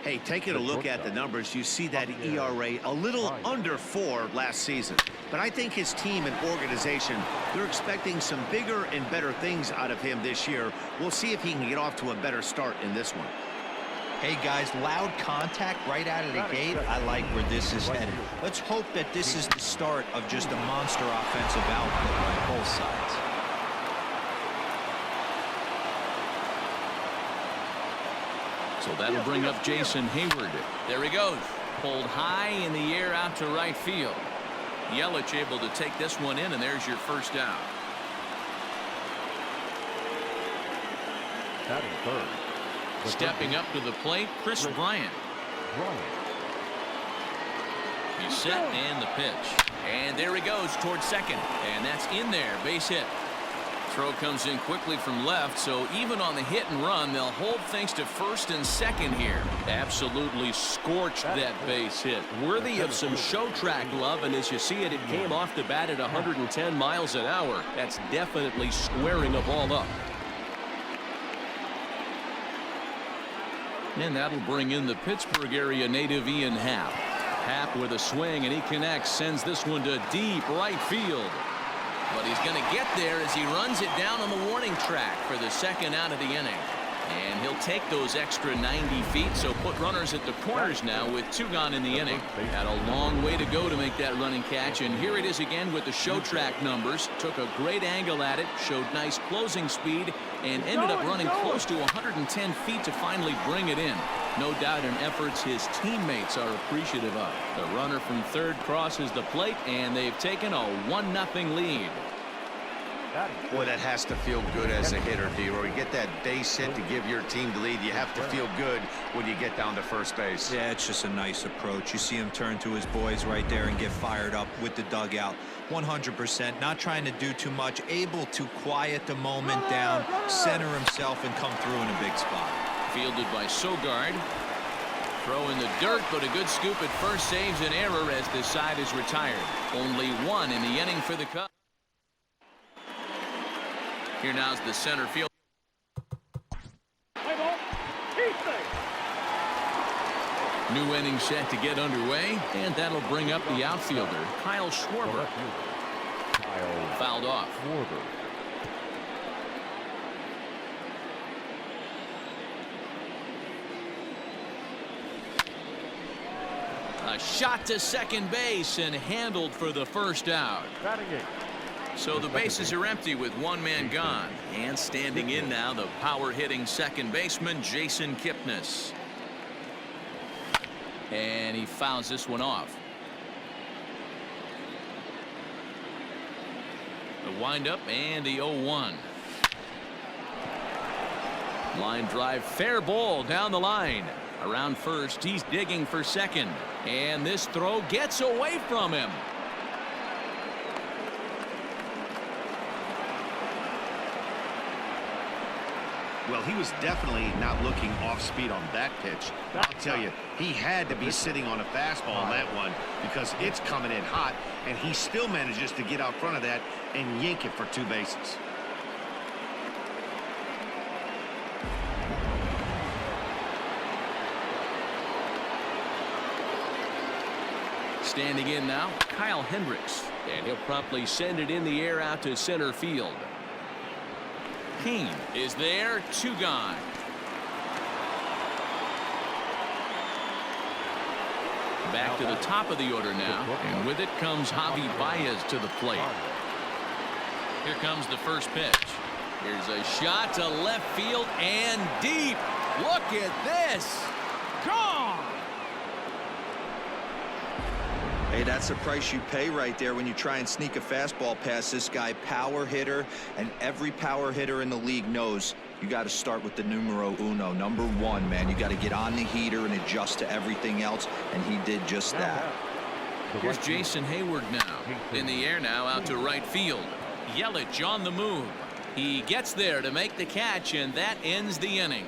Hey, taking a look at the numbers, you see that ERA a little under 4 last season. But I think his team and organization, they're expecting some bigger and better things out of him this year. We'll see if he can get off to a better start in this one. Hey guys, loud contact right out of the gate. I like where this is headed. Let's hope that this is the start of just a monster offensive output on both sides. So that'll bring up Jason Hayward. There he goes. Pulled high in the air out to right field. Yelich able to take this one in, and there's your first out. That is third. Stepping up to the plate, Chris Bryant. He's set and the pitch. And there he goes towards second. And that's in there. Base hit. Throw comes in quickly from left, so even on the hit and run, they'll hold things to first and second here. Absolutely scorched that base hit. Worthy of some show track love, and as you see it, it came off the bat at 110 miles an hour. That's definitely squaring a ball up. And that'll bring in the Pittsburgh area native Ian Happ. Happ with a swing, and he connects, sends this one to deep right field. But he's going to get there as he runs it down on the warning track for the second out of the inning. And he'll take those extra 90 feet, so put runners at the corners now with 2 gone in the inning. Had a long way to go to make that running catch, and here it is again with the show track numbers. Took a great angle at it, showed nice closing speed, and ended up running close to 110 feet to finally bring it in. No doubt in efforts his teammates are appreciative of. The runner from third crosses the plate, and they've taken a 1-0 lead. Boy, that has to feel good as a hitter, D-Roy. You get that base hit to give your team the lead. You have to feel good when you get down to first base. Yeah, it's just a nice approach. You see him turn to his boys right there and get fired up with the dugout. 100%, not trying to do too much, able to quiet the moment down, center himself, and come through in a big spot. Fielded by Sogard. Throw in the dirt, but a good scoop at first saves an error as the side is retired. Only 1 in the inning for the Cubs. Here now's the center field. New inning set to get underway, and that'll bring up the outfielder, Kyle Schwarber. Fouled off. A shot to second base and handled for the first out. So the bases are empty with 1 man gone. And standing in now, the power-hitting second baseman, Jason Kipnis. And he fouls this one off. The windup and the 0-1. Line drive, fair ball down the line. Around first, he's digging for second. And this throw gets away from him. Well, he was definitely not looking off speed on that pitch. I'll tell you, he had to be sitting on a fastball on that one because it's coming in hot, and he still manages to get out front of that and yank it for 2 bases. Standing in now, Kyle Hendricks, and he'll promptly send it in the air out to center field. Kane is there, 2 gone. Back to the top of the order now, and with it comes Javi Baez to the plate. Here comes the first pitch. Here's a shot to left field and deep. Look at this. Gone. Hey, that's the price you pay right there when you try and sneak a fastball past this guy. Power hitter, and every power hitter in the league knows you got to start with the numero uno, number 1, man. You got to get on the heater and adjust to everything else, and he did just that. Here's Jason Hayward now. In the air now out to right field. Yelich on the move. He gets there to make the catch, and that ends the inning.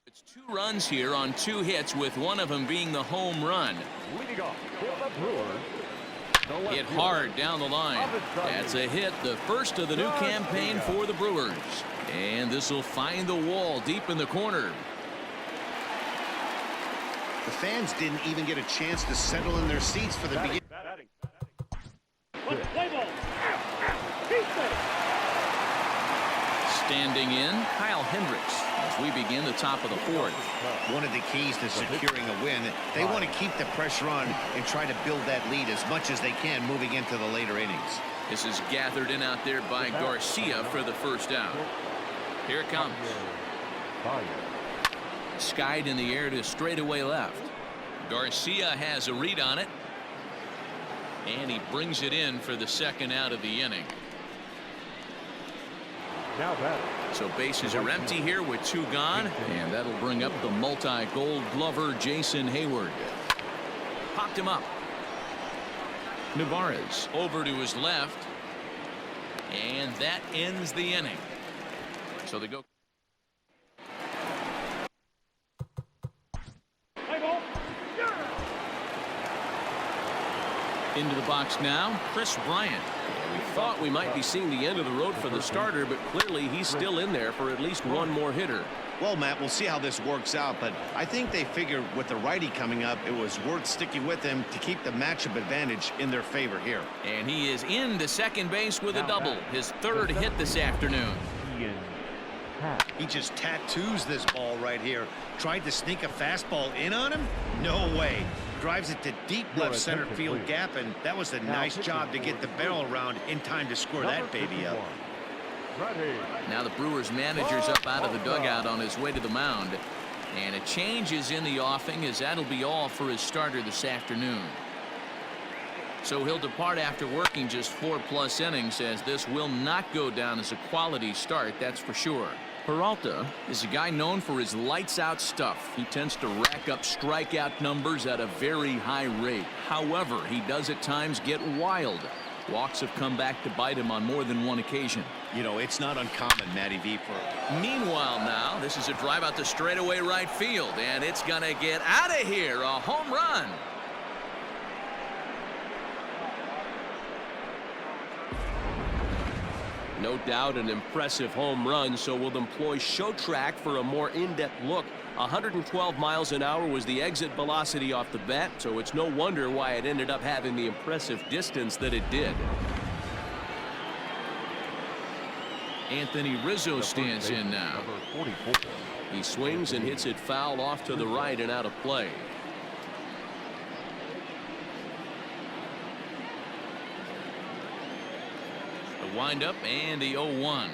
It's 2 runs here on 2 hits, with one of them being the home run. Hit hard down the line. That's a hit, the first of the new campaign for the Brewers. And this will find the wall deep in the corner. The fans didn't even get a chance to settle in their seats for the beginning. Standing in, Kyle Hendricks as we begin the top of the fourth. One of the keys to securing a win, they want to keep the pressure on and try to build that lead as much as they can moving into the later innings. This is gathered in out there by Garcia for the first out. Here it comes. Skied in the air to straightaway left. Garcia has a read on it. And he brings it in for the second out of the inning. So bases are empty here with 2 gone. And that'll bring up the multi-gold glover Jason Hayward. Popped him up. Navarez over to his left. And that ends the inning. So they go. Into the box now, Chris Bryant. We thought we might be seeing the end of the road for the starter, but clearly he's still in there for at least one more hitter. Well, Matt, we'll see how this works out, but I think they figured with the righty coming up, it was worth sticking with him to keep the matchup advantage in their favor here. And he is into second base with a double, his 3rd hit this afternoon. He just tattoos this ball right here. Tried to sneak a fastball in on him? No way. Drives it to deep left center field gap, and that was a nice job to get the barrel around in time to score that baby up. Now the Brewers manager's up out of the dugout on his way to the mound. And a change is in the offing, as that'll be all for his starter this afternoon. So he'll depart after working just 4+ innings, as this will not go down as a quality start, that's for sure. Peralta is a guy known for his lights-out stuff. He tends to rack up strikeout numbers at a very high rate. However, he does at times get wild. Walks have come back to bite him on more than one occasion. You know, it's not uncommon, Matty V. Meanwhile now, this is a drive out to straightaway right field, and it's going to get out of here. A home run. No doubt an impressive home run, so we'll employ Show Track for a more in-depth look. 112 miles an hour was the exit velocity off the bat, so it's no wonder why it ended up having the impressive distance that it did. Anthony Rizzo stands in now. He swings and hits it foul off to the right and out of play. Windup and the 0-1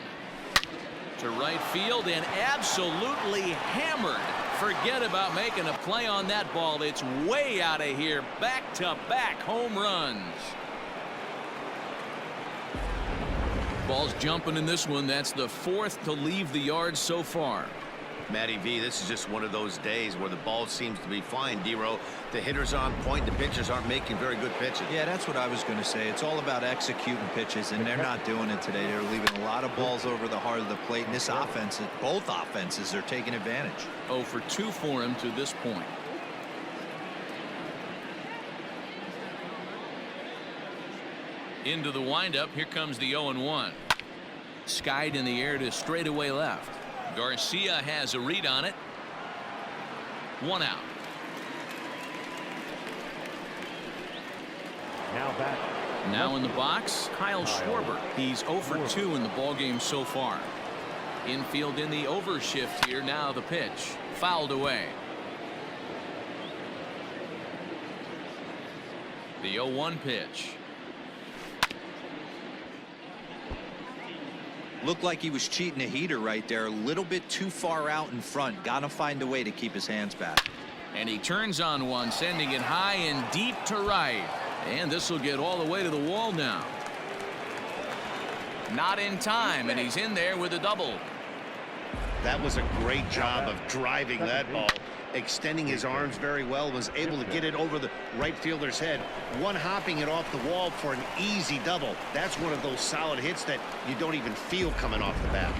to right field, and absolutely hammered. Forget about making a play on that ball. It's way out of here. Back-to-back home runs. Ball's jumping in this one. That's the 4th to leave the yard so far. Matty V, this is just one of those days where the ball seems to be flying, D-Row. The hitters are on point. The pitchers aren't making very good pitches. Yeah, that's what I was going to say. It's all about executing pitches, and they're not doing it today. They're leaving a lot of balls over the heart of the plate, and this offense, both offenses are taking advantage. 0 for 2 for him to this point. Into the windup. Here comes the 0-1. Skied in the air to straightaway left. Garcia has a read on it. 1 out. Now in the box, Kyle Schwarber. He's 0 for 2 in the ballgame so far. Infield in the overshift here. Now the pitch. Fouled away. The 0-1 pitch. Looked like he was cheating a heater right there. A little bit too far out in front. Got to find a way to keep his hands back. And he turns on one, sending it high and deep to right. And this will get all the way to the wall now. Not in time, and he's in there with a double. That was a great job of driving that ball, extending his arms very well, was able to get it over the right fielder's head, one-hopping it off the wall for an easy double. That's one of those solid hits that you don't even feel coming off the bat.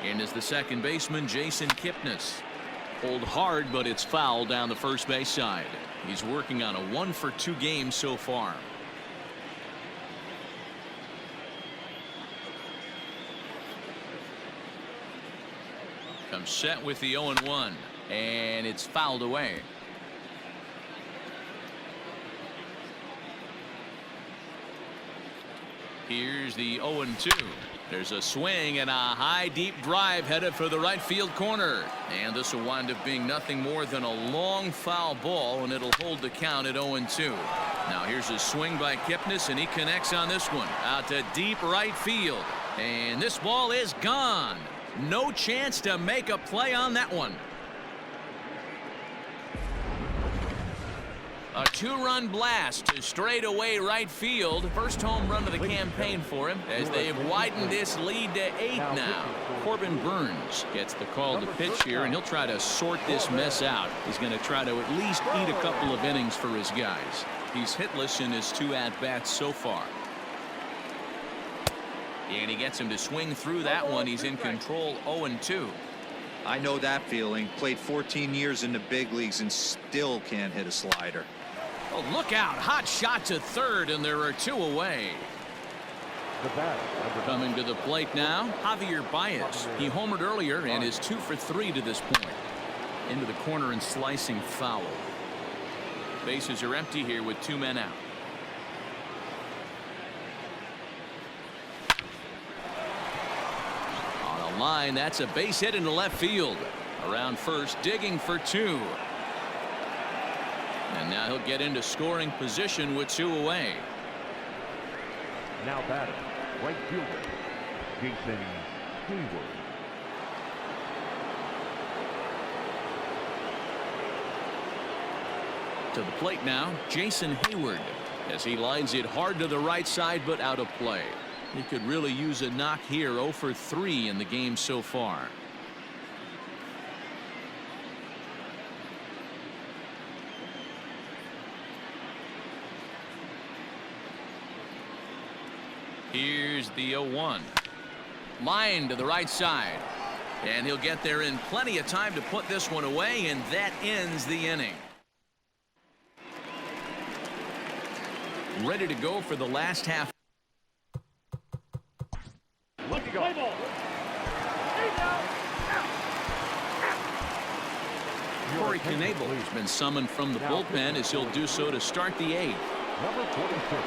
And is the second baseman, Jason Kipnis. Pulled hard, but it's foul down the first base side. He's working on a 1 for 2 game so far. I'm set with the 0-1, and it's fouled away. Here's the 0-2. There's a swing and a high deep drive headed for the right field corner, and this will wind up being nothing more than a long foul ball, and it'll hold the count at 0-2. Now here's a swing by Kipnis, and he connects on this one out to deep right field, and this ball is gone. No chance to make a play on that one. A two-run blast to straightaway right field. First home run of the campaign for him as they've widened this lead to 8 now. Corbin Burns gets the call to pitch here, and he'll try to sort this mess out. He's going to try to at least eat a couple of innings for his guys. He's hitless in his 2 at-bats so far. And he gets him to swing through that one. He's in control, 0-2. I know that feeling. Played 14 years in the big leagues and still can't hit a slider. Oh, look out. Hot shot to third, and there are 2 away. Coming to the plate now, Javier Baez. He homered earlier and is 2 for 3 to this point. Into the corner and slicing foul. Bases are empty here with 2 men out. On a line, that's a base hit into left field. Around first, digging for 2. And now he'll get into scoring position with 2 away. Now batting, right fielder, Jason Hayward. To the plate now, Jason Hayward, as he lines it hard to the right side, but out of play. He could really use a knock here. 0 for 3 in the game so far. Here's the 0-1. Line to the right side. And he'll get there in plenty of time to put this one away, and that ends the inning. Ready to go for the last half. Let me go. Corey Knebel has been summoned from the bullpen as he'll do so to start the 8th. Number 46.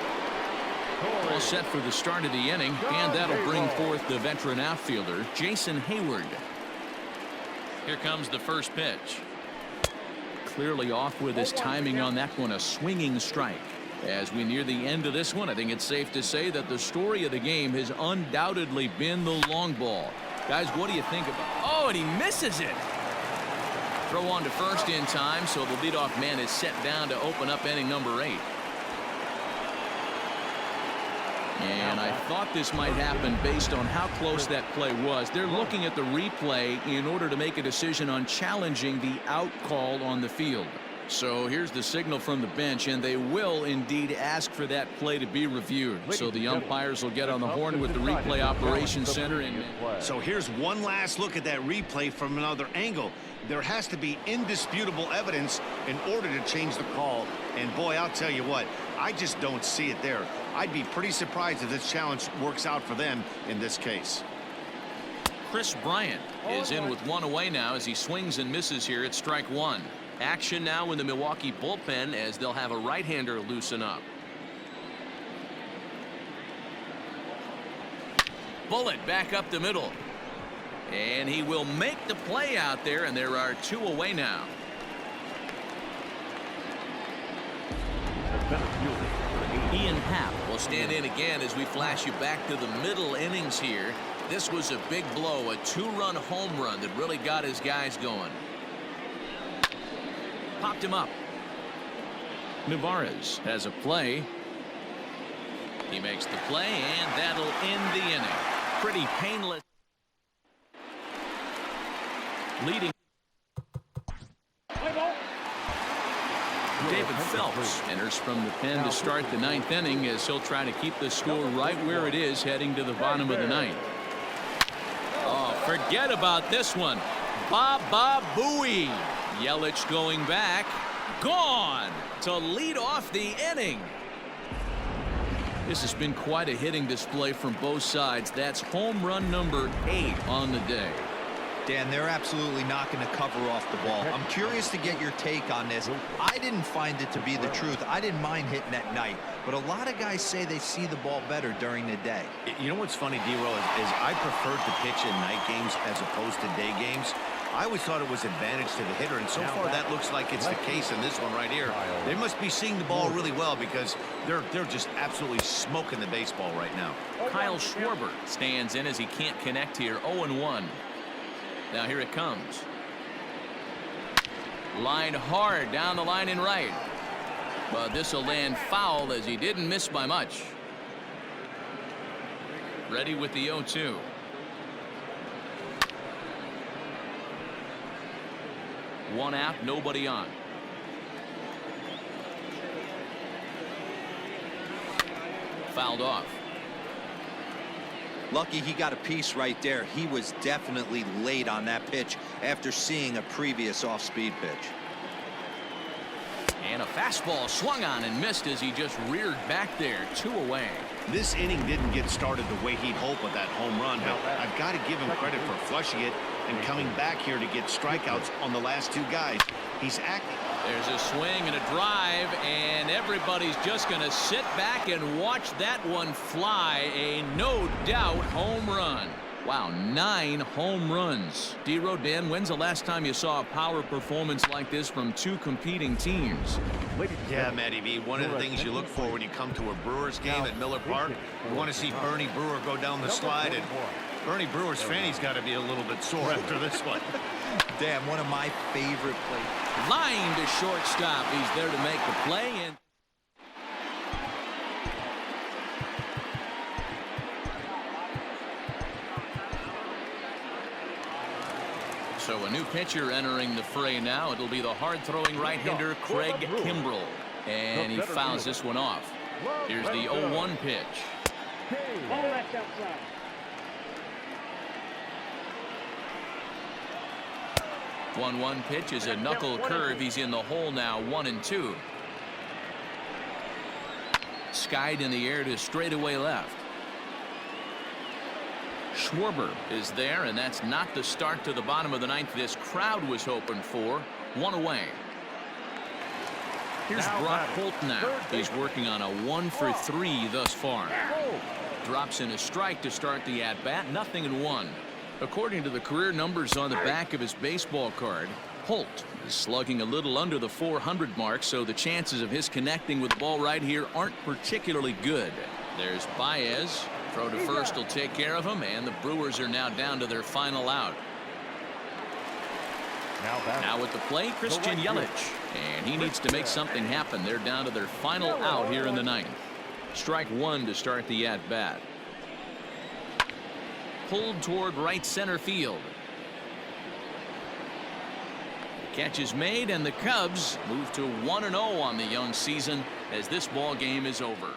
All set for the start of the inning, and that'll bring forth the veteran outfielder, Jason Hayward. Here comes the first pitch. Clearly off with his timing on that one, a swinging strike. As we near the end of this one, I think it's safe to say that the story of the game has undoubtedly been the long ball. Guys, what do you think about it? Oh, and he misses it. Throw on to first in time, so the leadoff man is set down to open up inning number 8. And I thought this might happen based on how close that play was. They're looking at the replay in order to make a decision on challenging the out call on the field. So here's the signal from the bench, and they will indeed ask for that play to be reviewed. So the umpires will get on the horn with the replay operations center. So here's one last look at that replay from another angle. There has to be indisputable evidence in order to change the call. And boy, I'll tell you what, I just don't see it there. I'd be pretty surprised if this challenge works out for them in this case. Chris Bryant is in with 1 away now as he swings and misses here at strike 1. Action now in the Milwaukee bullpen as they'll have a right-hander loosen up. Bullet back up the middle. And he will make the play out there, and there are 2 away now. Ian Happ will stand in again as we flash you back to the middle innings here. This was a big blow, a 2-run home run that really got his guys going. Popped him up. Nevarez has a play. He makes the play, and that'll end the inning. Pretty painless. Leading. David Phelps enters from the pen to start the 9th inning as he'll try to keep the score right where it is heading to the bottom of the 9th. Oh, forget about this one. Baba Booey. Yelich going back. Gone to lead off the inning. This has been quite a hitting display from both sides. That's home run number 8 on the day. Dan, they're absolutely not going to cover off the ball. I'm curious to get your take on this. I didn't find it to be the truth. I didn't mind hitting at night, but a lot of guys say they see the ball better during the day. You know what's funny, D-Roll, is I preferred to pitch in night games as opposed to day games. I always thought it was advantage to the hitter, and so far that looks like it's the case in this one right here. They must be seeing the ball really well because they're just absolutely smoking the baseball right now. Kyle Schwarber stands in as he can't connect here. 0-1. Now here it comes. Lined hard down the line in right. But this will land foul as he didn't miss by much. Ready with the 0-2. One out, nobody on. Fouled off. Lucky he got a piece right there. He was definitely late on that pitch after seeing a previous off-speed pitch. And a fastball swung on and missed as he just reared back there. 2 away. This inning didn't get started the way he'd hoped with that home run. Now, I've got to give him credit for flushing it and coming back here to get strikeouts on the last 2 guys. He's acting. There's a swing and a drive, and everybody's just going to sit back and watch that one fly. A no doubt home run. Wow, 9 home runs. D-Row, Dan, when's the last time you saw a power performance like this from 2 competing teams? Yeah, Matty V, one of the things you look for when you come to a Brewers game at Miller Park, you want to see Bernie Brewer go down the slide, and Bernie Brewer's fanny's got to be a little bit sore after this one. Damn, one of my favorite plays. Line to shortstop. He's there to make the play. And so a new pitcher entering the fray now. It'll be the hard-throwing right-hander Craig Kimbrell. And he fouls this one off. Here's the 0-1 pitch. 1-1 pitch is a knuckle curve. He's in the hole now. 1-2. Skied in the air to straightaway left. Schwarber is there, and that's not the start to the bottom of the 9th this crowd was hoping for. 1 away. Here's Brock Holt now. He's working on a 1-for-3 thus far. Drops in a strike to start the at-bat. 0-1. According to the career numbers on the back of his baseball card, Holt is slugging a little under the 400 mark, so the chances of his connecting with the ball right here aren't particularly good. There's Baez. Throw to first will take care of him, and the Brewers are now down to their final out. Now at the plate, Christian Yelich, and he needs to make something happen. They're down to their final out here in the 9th. Strike 1 to start the at-bat. Pulled toward right center field. Catch is made, and the Cubs move to 1-0 on the young season as this ball game is over.